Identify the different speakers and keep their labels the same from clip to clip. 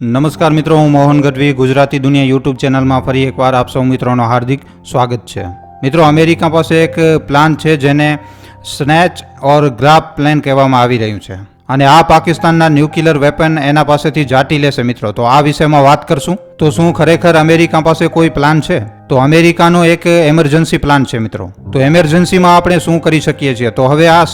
Speaker 1: નમસ્કાર મિત્રો, હું મોહન ગઢવી ગુજરાતી દુનિયા યુટ્યુબ ચેનલમાં ફરી એકવાર આપ સૌ મિત્રોનો હાર્દિક સ્વાગત છે. મિત્રો, અમેરિકા પાસે એક પ્લાન છે જેને સ્નેચ ઓર ગ્રાબ પ્લાન કહેવામાં આવી રહ્યું છે અને આ પાકિસ્તાનના ન્યુક્લિયર વેપન એના પાસેથી ઝાંટી લેશે. મિત્રો, તો આ વિષયમાં વાત કરશું. તો શું ખરેખર અમેરિકા પાસે કોઈ પ્લાન છે? તો અમેરિકાનો એક એમરજન્સી પ્લાન છે મિત્રો. તો એમરજન્સીમાં આપણે શું કરી શકીએ છીએ? તો હવે આ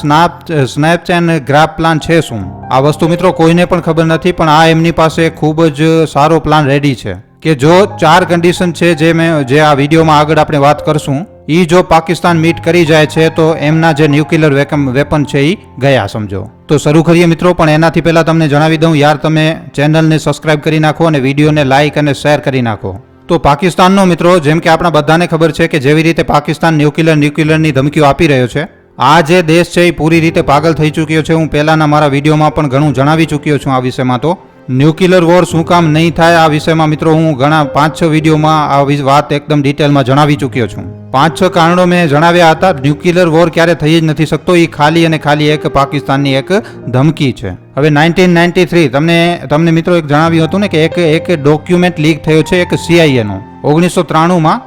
Speaker 1: સ્નેચ એન્ડ ગ્રાબ પ્લાન છે શું? આ વસ્તુ મિત્રો કોઈને પણ ખબર નથી, પણ આ એમની પાસે ખૂબ જ સારો પ્લાન રેડી છે કે જો 4 કન્ડિશન છે જે આ વિડીયોમાં આગળ આપણે વાત કરશું, એ જો પાકિસ્તાન મીટ કરી જાય છે તો એમના જે ન્યુક્લિયર વેપન છે એ ગયા સમજો. તો શરૂ કરીએ મિત્રો, પણ એનાથી પહેલા તમને જણાવી દઉં યાર, તમે ચેનલને સબસ્ક્રાઇબ કરી નાખો અને વિડીયોને લાઇક અને શેર કરી નાખો. તો પાકિસ્તાનનો મિત્રો, જેમ કે આપણા બધાને ખબર છે કે જેવી રીતે પાકિસ્તાન ન્યુક્લિયરની ધમકીઓ આપી રહ્યો છે, આ જે દેશ છે એ પૂરી રીતે પાગલ થઈ ચૂક્યો છે. હું પહેલાના મારા વિડીયોમાં પણ ઘણું જણાવી ચૂક્યો છું આ વિષયમાં. તો ન્યુક્લિયર વોર શું કામ નહીં થાય આ વિષયમાં મિત્રો હું ઘણા 5-6 વિડીયોમાં આ વાત એકદમ ડિટેલમાં જણાવી ચૂક્યો છું. 5-6 કારણો મેં જણાવ્યા હતા. ન્યુક્લિયર વોર ક્યારે થઈ જ નથી શકતો, એ ખાલી અને ખાલી એક પાકિસ્તાનની એક ધમકી છે. હવે 1993 તમને મિત્રો એક જણાવ્યું હતું ને કે એક ડોક્યુમેન્ટ લીક થયો છે એક CIA નો 1993માં.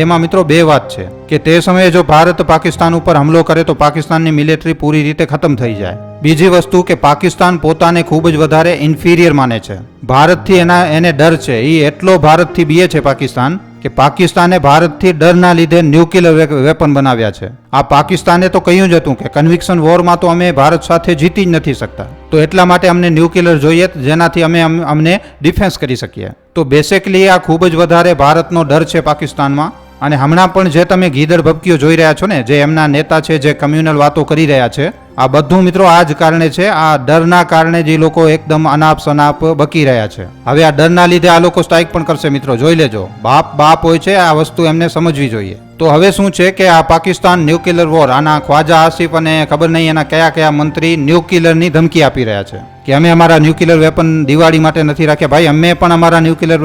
Speaker 1: એમાં મિત્રો 2 વાત છે કે તે સમયે જો ભારત પાકિસ્તાન ઉપર હુમલો કરે તો પાકિસ્તાનની મિલિટરી પૂરી રીતે ખતમ થઈ જાય. બીજી વસ્તુ કે પાકિસ્તાન પોતાને ખૂબ જ વધારે ઇન્ફિરિયર માને છે. ભારતથી એને ડર છે. એ એટલો ભારતથી બીએ છે પાકિસ્તાન કે પાકિસ્તાને ભારતથી ડરના લીધે ન્યુક્લિયર વેપન બનાવ્યા છે. આ પાકિસ્તાને તો કહ્યું જ હતું કે કન્વિક્શન વોરમાં તો અમે ભારત સાથે જીતી જ નથી શકતા, તો એટલા માટે અમને ન્યુક્લિયર જોઈએ જેનાથી અમને ડિફેન્સ કરી શકીએ. તો બેસિકલી આ ખૂબ જ વધારે ભારતનો ડર છે પાકિસ્તાનમાં. અને હમણાં પણ જે તમે ગીદડ ભભકીઓ જોઈ રહ્યા છો ને, જે એમના નેતા છે જે કમ્યુનલ વાતો કરી રહ્યા છે, આ બધું મિત્રો આ જ કારણે છે. આ ડરના કારણે જે લોકો એકદમ અનાપ શનાપ બકી રહ્યા છે. હવે આ ડરના લીધે આ લોકો સ્ટ્રાઇક પણ કરશે મિત્રો, જોઈ લેજો. બાપ હોય છે, આ વસ્તુ એમને સમજવી જોઈએ. તો હવે શું છે કે આ પાકિસ્તાન ન્યુક્લિયર વોર, આના ખ્વાજા આસિફ અને ખબર નહીં એના કયા મંત્રી ન્યુક્લિયરની ધમકી આપી રહ્યા છે કે અમે અમારા ન્યુક્લિયર વેપન દિવાળી માટે નથી રાખ્યા. ભાઈ, અમે પણ અમારા ન્યુક્લિયર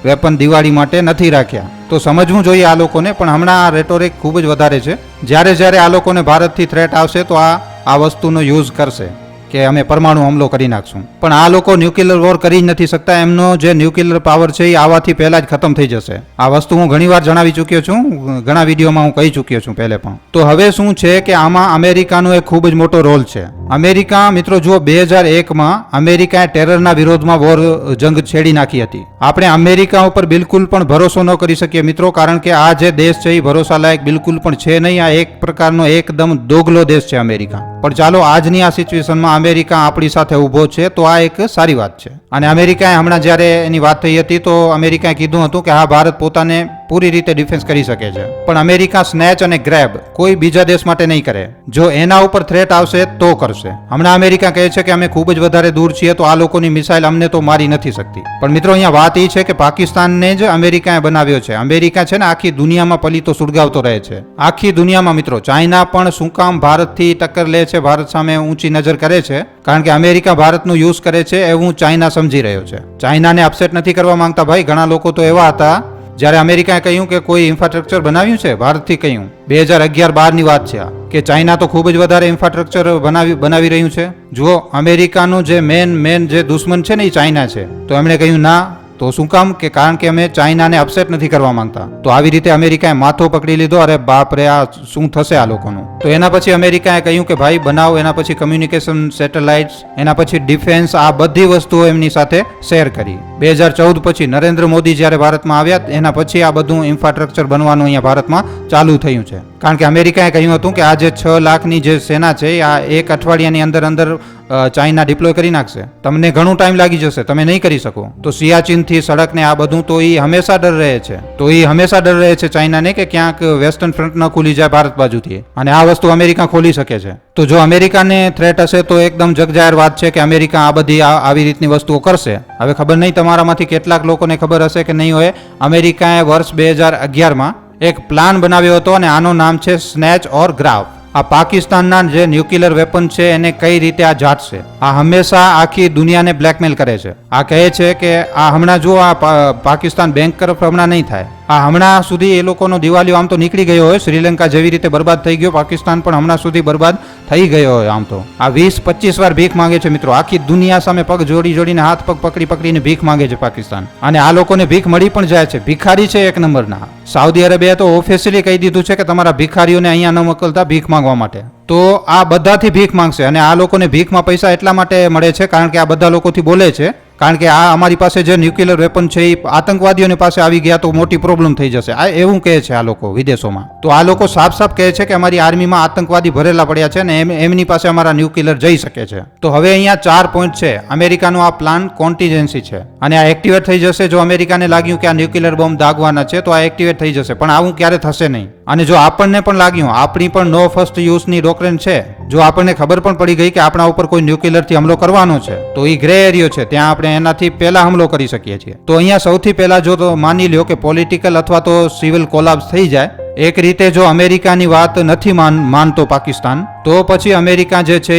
Speaker 1: વેપન દિવાળી માટે નથી રાખ્યા. તો સમજવું જોઈએ આ લોકોને. પણ હમણાં આ રેટોરિક ખૂબ જ વધારે છે. જ્યારે આ લોકોને ભારતથી થ્રેટ આવશે તો આ વસ્તુનો યુઝ કરશે કે અમે પરમાણુ હુમલો કરી નાખશું. પણ આ લોકો ન્યુક્લિયર વોર કરી જ નથી શકતા. એમનો જે ન્યુક્લિયર પાવર છે એ આવાથી પહેલા જ ખતમ થઈ જશે. આ વસ્તુ હું ઘણીવાર જણાવી ચૂક્યો છું, ઘણા વિડીયોમાં હું કહી ચૂક્યો છું પહેલે પણ. તો હવે શું છે કે આમાં અમેરિકાનો એક ખૂબ જ મોટો રોલ છે. અમેરિકા મિત્રો જુઓ, 2001માં અમેરિકાએ ટેરરના વિરોધમાં જંગ છેડી નાખી હતી. આપણે અમેરિકા ઉપર બિલકુલ પણ ભરોસો ન કરી શકીએ મિત્રો, કારણ કે આ જે દેશ છે એ ભરોસા લાયક બિલકુલ પણ છે નહીં. આ એક પ્રકારનો એકદમ દોગલો દેશ છે અમેરિકા. પણ ચાલો, આજની આ સિચ્યુએશનમાં અમેરિકા આપણી સાથે ઊભો છે તો આ એક સારી વાત છે. અને અમેરિકાએ હમણાં જ્યારે એની વાત થઈ હતી તો અમેરિકાએ કીધું હતું કે હા, ભારત પોતાને પૂરી રીતે ડિફેન્સ કરી શકે છે. પણ અમેરિકા સ્નેચ અને ગ્રેબ કોઈ બીજા દેશ માટે નહીં કરે. જો એના ઉપર થ્રેટ આવશે તો કરશે. હમણાં અમેરિકા કહે છે કે અમે ખૂબ જ વધારે દૂર છીએ તો આ લોકોની મિસાઇલ અમને તો મારી નથી શકતી. પણ મિત્રો અહીંયા વાત એ છે કે પાકિસ્તાનને જ અમેરિકાએ બનાવ્યો છે. અમેરિકા છે ને આખી દુનિયામાં પલીતો સુળગાવતો રહે છે. આખી દુનિયામાં મિત્રો. ચાઇના પણ શું કામ ભારતથી ટક્કર લે છે, ભારત સામે ઊંચી નજર કરે છે? કારણ કે અમેરિકા ભારતનું યુઝ કરે છે એવું ચાઇના સમજી રહ્યો છે. ચાઇનાને અપસેટ નથી કરવા માંગતા. ભાઈ, ઘણા લોકો તો એવા હતા જ્યારે અમેરિકાએ કહ્યું કે કોઈ ઇન્ફ્રાસ્ટ્રક્ચર બનાવ્યું છે ભારતથી, કહ્યું 2011-12ની વાત છે આ, કે ચાઇના તો ખૂબ જ વધારે ઇન્ફ્રાસ્ટ્રક્ચર બનાવી રહ્યું છે. જુઓ, અમેરિકાનું જે મેન જે દુશ્મન છે ને એ ચાઇના છે. તો એમણે કહ્યું ના. તો શું કામ? કે કારણ કે અમે ચાઇનાને અપસેટ નથી કરવા માંગતા. તો આવી રીતે અમેરિકાએ માથો પકડી લીધો. અરે બાપ રે, આ શું થશે આ લોકોનું? તો એના પછી અમેરિકાએ કહ્યું કે ભાઈ બનાવો. એના પછી કમ્યુનિકેશન સેટેલાઇટ્સ, એના પછી ડિફેન્સ, આ બધી વસ્તુઓ એમની સાથે શેર કરી. 2014 પછી નરેન્દ્ર મોદી જ્યારે ભારતમાં આવ્યા એના પછી આ બધું ઇન્ફ્રાસ્ટ્રક્ચર બનવાનું અહીંયા ભારતમાં ચાલુ થયું છે. કારણ કે અમેરિકાએ કહ્યું હતું કે આ જે 6 લાખની જે સેના છે આ 1 અઠવાડિયાની અંદર ચાઇના ડિપ્લોય કરી નાખશે. તમને ઘણું ટાઈમ લાગી જશે, તમે નહીં કરી શકો. તો સિયાચીનથી સડકને આ બધું તો એ હંમેશા ડર રહે છે. તો એ હંમેશા ડર રહે છે ચાઇનાને કે ક્યાંક વેસ્ટર્ન ફ્રન્ટ ન ખુલી જાય ભારત બાજુથી. અને આ વસ્તુ અમેરિકા ખોલી શકે છે. તો જો અમેરિકાને થ્રેટ હશે તો એકદમ જગજાહેર વાત છે કે અમેરિકા આ બધી આવી રીતની વસ્તુઓ કરશે. હવે ખબર નહીં તમારામાંથી કેટલાક લોકોને ખબર હશે કે નહીં હોય, અમેરિકાએ વર્ષ 2011માં એક પ્લાન બનાવ્યો હતો અને આનું નામ છે સ્નેચ ઓર ગ્રાબ. આ પાકિસ્તાનના જે ન્યુક્લિયર વેપન છે એને કઈ રીતે આ ઝાટશે. આ હંમેશા આખી દુનિયાને બ્લેકમેલ કરે છે. આ કહે છે કે આ હમણાં જો આ પાકિસ્તાન બેંક તરફ હમણાં નહીં થાય, આ હમણાં સુધી એ લોકોનો દિવાલિયો આમ તો નીકળી ગયો હોય, શ્રીલંકા જેવી રીતે બરબાદ થઈ ગયો, પાકિસ્તાન પણ હમણાં સુધી બરબાદ થઈ ગયો હોય. આમ તો આ 20-25 વાર ભીખ માંગે છે મિત્રો, આખી દુનિયા સામે પગ જોડીને હાથ પગ પકડીને ભીખ માંગે છે પાકિસ્તાન, અને આ લોકોને ભીખ મળી પણ જાય છે. ભિખારી છે એક નંબરના. સાઉદી અરેબિયા તો ઓફિશિયલી કહી દીધું છે કે તમારા ભિખારીઓને અહીંયા ન મોકલતા ભીખ માંગવા માટે. તો આ બધાથી ભીખ માંગશે, અને આ લોકોને ભીખમાં પૈસા એટલા માટે મળે છે કારણ કે આ બધા લોકોથી બોલે છે, કારણ કે આ અમારી પાસે જે ન્યુક્લિયર વેપન છે એ આતંકવાદીઓની પાસે આવી ગયા તો મોટી પ્રોબ્લેમ થઈ જશે, આ એવું કહે છે આ લોકો વિદેશોમાં. તો આ લોકો સાફ કહે છે કે અમારી આર્મીમાં આતંકવાદી ભરેલા પડ્યા છે ને એમની પાસે અમારા ન્યુક્લિયર જઈ શકે છે. તો હવે અહીંયા 4 પોઈન્ટ છે. અમેરિકાનો આ પ્લાન કોન્ટિજન્સી છે, અને આ એક્ટિવેટ થઈ જશે જો અમેરિકાને લાગ્યું કે આ ન્યુક્લિયર બોમ્બ દાગવાના છે તો આ એક્ટિવેટ થઈ જશે, પણ આવું ક્યારે થશે નહીં. અને જો આપણને પણ લાગ્યું, આપણી પણ નો ફર્સ્ટ યુઝની ડોક્ટ્રિન છે, જો આપણને ખબર પણ પડી ગઈ કે આપણા ઉપર કોઈ ન્યુક્લિયરથી હુમલો કરવાનો છે તો એ ગ્રે એરિયો છે, ત્યાં આપણે એનાથી પહેલા હુમલો કરી શકીએ છીએ. તો અહીંયા સૌથી પહેલા જો તો માની લ્યો કે પોલિટિકલ અથવા તો સિવિલ કોલાપ્સ થઈ જાય, એક રીતે જો અમેરિકાની વાત નથી માનતો પાકિસ્તાન, તો પછી અમેરિકા જે છે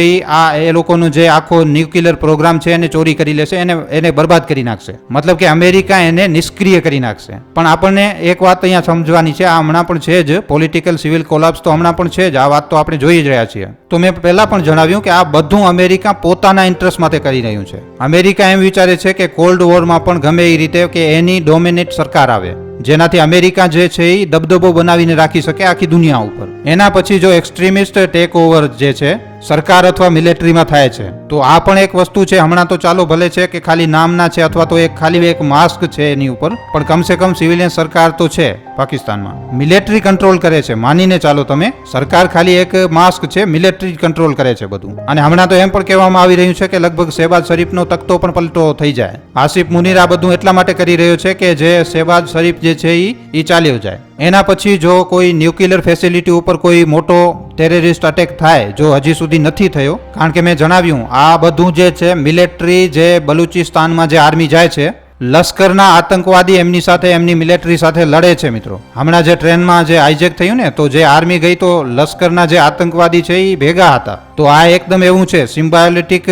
Speaker 1: એ લોકોનો જે આખો ન્યુક્લિયર પ્રોગ્રામ છે એને ચોરી કરી લેશે, એને બરબાદ કરી નાખશે. મતલબ કે અમેરિકા એને નિષ્ક્રિય કરી નાખશે. પણ આપણને એક વાત અહીંયા સમજવાની છે, આ હમણાં પણ છે જ, પોલિટિકલ સિવિલ કોલાપ્સ તો હમણાં પણ છે જ, આ વાત તો આપણે જોઈ જ રહ્યા છીએ. તો મેં પહેલા પણ જણાવ્યું કે આ બધું અમેરિકા પોતાના ઇન્ટરેસ્ટ માટે કરી રહ્યું છે. અમેરિકા એમ વિચારે છે કે કોલ્ડ વોરમાં પણ ગમે એ રીતે કે એની ડોમિનેટ સરકાર આવે, જેનાથી અમેરિકા જે છે એ દબદબો બનાવીને રાખી શકે આખી દુનિયા ઉપર. એના પછી જો એક્સ્ટ્રીમિસ્ટ ટેક ઓવર જે છે સરકાર અથવા મિલિટરીમાં થાય છે, તો આ પણ એક વસ્તુ છે. હમણાં તો ચાલો ભલે છે કે ખાલી નામના છે અથવા તો ખાલી એક માસ્ક છે એની ઉપર, પણ કમસે કમ સિવિલિયન સરકાર તો છે પાકિસ્તાનમાં. મિલિટરી કંટ્રોલ કરે છે, માનીને ચાલો તમે, સરકાર ખાલી એક માસ્ક છે, મિલિટરી કંટ્રોલ કરે છે બધું. અને હમણાં તો એમ પણ કહેવામાં આવી રહ્યું છે કે લગભગ શહેબાઝ શરીફનો તખ્તો પણ પલટો થઈ જાય. આસિફ મુનીર આ બધું એટલા માટે કરી રહ્યો છે કે જે શહેબાઝ શરીફ જે છે એ ચાલ્યો જાય. એના પછી જો કોઈ ન્યુક્લિયર ફેસિલિટી ઉપર કોઈ મોટો ટેરરિસ્ટ અટેક થાય, જો હજી સુધી નથી થયો, કારણ કે મેં જણાવ્યું આ બધું જે છે મિલિટરી જે બલુચિસ્તાનમાં જે આર્મી જાય છે, લશ્કરના આતંકવાદી એમની સાથે એમની મિલિટરી સાથે લડે છે મિત્રો. હમણાં જે ટ્રેનમાં જે હાઈજેક થયું ને, તો જે આર્મી ગઈ તો લશ્કરના જે આતંકવાદી છે એ ભેગા હતા. તો આ એકદમ એવું છે, સિમ્બાયોટિક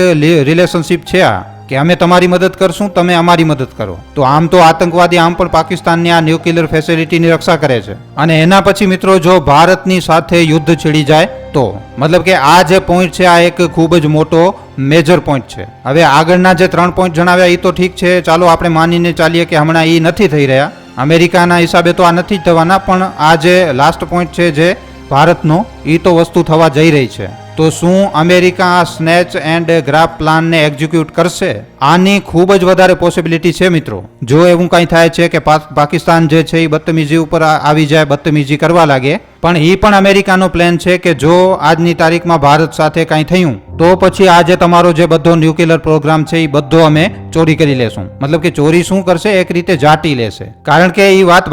Speaker 1: રિલેશનશિપ છે આ, કે અમે તમારી મદદ કરશું, તમે અમારી મદદ કરો. તો આમ તો આતંકવાદી આમ પણ પાકિસ્તાનની આ ન્યુક્લિયર ફેસિલિટીની રક્ષા કરે છે. અને એના પછી મિત્રો જો ભારતની સાથે યુદ્ધ છેડી જાય તો, મતલબ કે આ જે પોઈન્ટ છે આ એક ખૂબ જ મોટો મેજર પોઈન્ટ છે. હવે આગળના જે 3 પોઈન્ટ જણાવ્યા એ તો ઠીક છે, ચાલો આપણે માનીને ચાલીએ કે હમણાં એ નથી થઈ રહ્યા, અમેરિકાના હિસાબે તો આ નથી થવાના, પણ આ જે લાસ્ટ પોઈન્ટ છે જે ભારતનો, એ તો વસ્તુ થવા જઈ રહી છે. તો શું અમેરિકા આ સ્નેચ એન્ડ ગ્રાબ પ્લાનને એક્ઝિક્યુટ કરશે? આની ખૂબ જ વધારે પોસિબિલિટી છે મિત્રો. જો એવું કંઈ થાય છે કે પાકિસ્તાન જે છે એ બદતમીજી ઉપર આવી જાય, બદતમીજી કરવા લાગે, પણ એ પણ અમેરિકાનો પ્લાન છે કે જો આજની તારીખમાં ભારત સાથે કંઈ થયું તો પછી આ જે તમારો જે બધો ન્યુક્લિયર પ્રોગ્રામ છે એ બધો અમે ચોરી કરી લેશું. મતલબ કે ચોરી શું કરશે, એક રીતે જાટી લેશે. કારણ કે એ વાત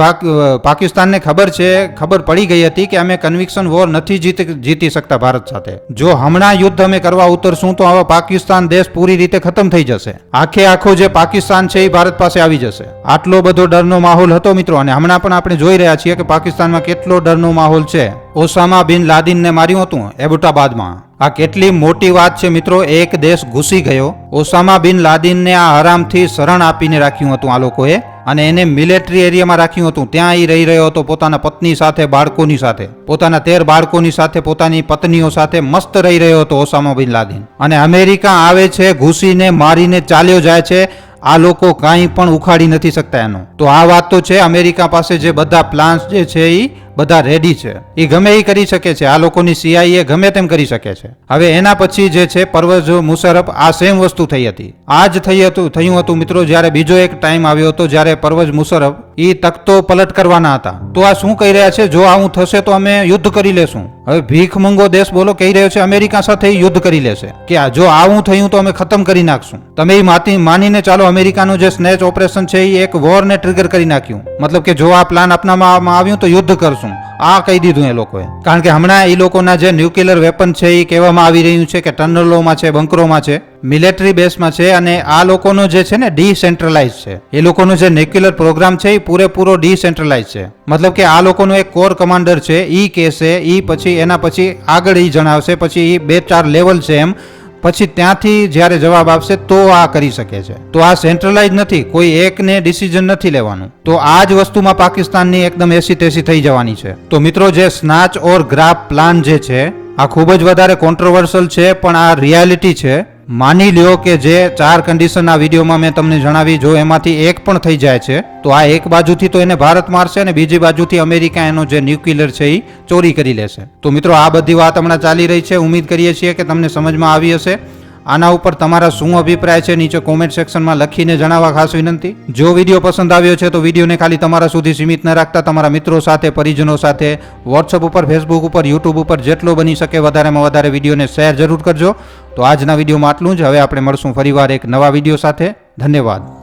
Speaker 1: પાકિસ્તાનને ખબર પડી ગઈ હતી કે અમે કન્વિક્શન વોર નથી જીતી શકતા ભારત સાથે. જો હમણાં યુદ્ધ અમે કરવા ઉતરશું તો હવે પાકિસ્તાન દેશ પૂરી રીતે ખતમ થઈ જશે. આખો જે પાકિસ્તાન છે એ ભારત પાસે આવી જશે. આટલો બધો ડરનો માહોલ હતો મિત્રો, અને હમણાં પણ આપણે જોઈ રહ્યા છીએ કે પાકિસ્તાનમાં કેટલો ડરનો માહોલ છે. ઓસામા બિન લાદિનને માર્યું હતું એબોટાબાદમાં. આ કેટલી મોટી વાત છે મિત્રો, એક દેશ ઘૂસી ગયો. ઓસામા બિન લાદિનને આ હરામથી શરણ આપીને રાખ્યું હતું આ લોકોએ, અને એને મિલિટરી એરિયામાં રાખ્યું હતું. ત્યાં એ રહી રહ્યો હતો પોતાના પત્ની સાથે, બાળકોની સાથે, પોતાના 13 બાળકોની સાથે, પોતાની પત્નીઓ સાથે મસ્ત રહી રહ્યો હતો ઓસામા બિન લાદિન. અને અમેરિકા આવે છે, ઘૂસીને મારીને ચાલ્યો જાય છે. આ લોકો કાંઈ પણ ઉખાડી નથી શકતા એનો. તો આ વાત તો છે, અમેરિકા પાસે જે બધા પ્લાન્સ જે છે એ બધા રેડી છે, એ ગમે એ કરી શકે છે. આ લોકોની CIA ગમે તેમ કરી શકે છે. હવે એના પછી જે છે પરવેઝ મુશર્રફ, આ સેમ વસ્તુ થઈ હતી. આ જ થયું હતું મિત્રો, જ્યારે બીજો એક ટાઈમ આવ્યો હતો જ્યારે પરવેઝ મુશર્રફ એ તખ્તો પલટ કરવાના હતા. તો આ શું કહી રહ્યા છે, જો આવું થશે તો અમે યુદ્ધ કરી લેશું. હવે ભીખ મંગો દેશ બોલો કહી રહ્યો છે અમેરિકા સાથે યુદ્ધ કરી લેશે, કે જો આવું થયું તો અમે ખતમ કરી નાખશું. તમે એ માનીને ચાલો, અમેરિકાનું જે સ્નેચ ઓપરેશન છે એ એક વોરને ટ્રિગર કરી નાખ્યું. મતલબ કે જો આ પ્લાન અપનાવવામાં આવ્યું તો યુદ્ધ કરશું, આ કહી દીધું એ લોકોએ. કારણ કે હમણાં એ લોકોના જે ન્યુક્લિયર વેપન છે એ કહેવામાં આવી રહ્યું છે કે ટનલોમાં છે, બંકરોમાં છે, મિલિટરી બેઝમાં છે. અને આ લોકોનો જે છે ને ડિસેન્ટ્રલાઇઝ છે. એ લોકોનો જે ન્યુક્લિયર પ્રોગ્રામ છે એ પૂરેપૂરો ડિસેન્ટ્રલાઇઝ છે. મતલબ કે આ લોકોનો એક કોર કમાન્ડર છે, ઈ કહેશે, ઈ પછી એના પછી આગળ ઈ જણાવશે, પછી ઈ 2-4 લેવલ છે એમ. પછી ત્યાંથી જ્યારે જવાબ આપશે તો આ કરી શકે છે. તો આ સેન્ટ્રલાઇઝ નથી, કોઈ એકને ડિસિઝન નથી લેવાનું. તો આ જ વસ્તુમાં પાકિસ્તાનની એકદમ એસી તેસી થઈ જવાની છે. તો મિત્રો, જે સ્નાચ ઓર ગ્રાફ પ્લાન જે છે આ ખૂબ જ વધારે કોન્ટ્રોવર્શિયલ છે, પણ આ રિયાલિટી છે. માની લ્યો કે જે 4 કન્ડિશન આ વિડીયોમાં મેં તમને જણાવી, જો એમાંથી એક પણ થઈ જાય છે તો આ એક બાજુથી તો એને ભારત મારશે અને બીજી બાજુથી અમેરિકા એનો જે ન્યુક્લિયર છે એ ચોરી કરી લેશે. તો મિત્રો, આ બધી વાત હમણાં ચાલી રહી છે. ઉમ્મીદ કરીએ છીએ કે તમને સમજમાં આવી હશે. આના ઉપર તમારા શું અભિપ્રાય છે નીચે કોમેન્ટ સેક્શનમાં લખીને જણાવવા ખાસ વિનંતી. જો વિડીયો પસંદ આવ્યો છે તો વિડીયોને ખાલી તમારા સુધી સીમિત ન રાખતા તમારા મિત્રો સાથે, પરિજનો સાથે, વોટ્સઅપ ઉપર, ફેસબુક ઉપર, યુટ્યુબ ઉપર જેટલો બની શકે વધારેમાં વધારે વિડીયોને શેર જરૂર કરજો. તો આજના વિડીયોમાં આટલું જ. હવે આપણે મળશું ફરીવાર એક નવા વિડીયો સાથે. ધન્યવાદ.